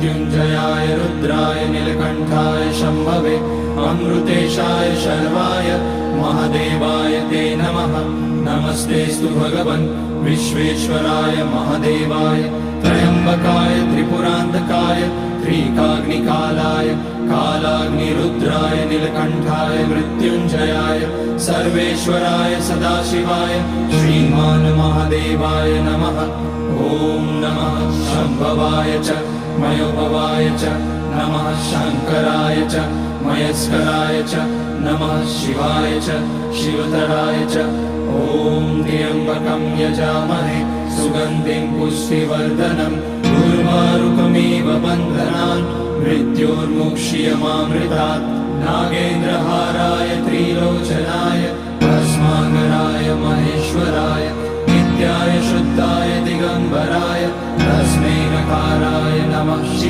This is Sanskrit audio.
मृत्युञ्जयाय रुद्राय नीलकण्ठाय शम्भवे अमृतेशाय शर्वाय महादेवाय ते नमः। नमस्तेऽस्तु भगवन् विश्वेश्वराय महादेवाय त्र्यम्बकाय त्रिपुरान्तकाय त्रिकाग्निकालाय कालाग्निरुद्राय नीलकण्ठाय मृत्युञ्जयाय सर्वेश्वराय सदाशिवाय श्रीमान् महादेवाय नमः। ॐ नमः शम्भवाय च मयोभवाय च नमः शङ्कराय च मयस्कराय च नमः शिवाय च शिवतराय च। ॐ त्र्यम्बकं यजामहे सुगन्धिं पुष्टिवर्धनम् उर्वारुकमिव बन्धनान् मृत्योर्मुक्ष्यमामृतात्। नागेन्द्रहाराय त्रिलोचनाय भस्माकराय महेश्वराय नित्याय शुद्धाय दिगम्बराय तस्मै नकाराय नमः।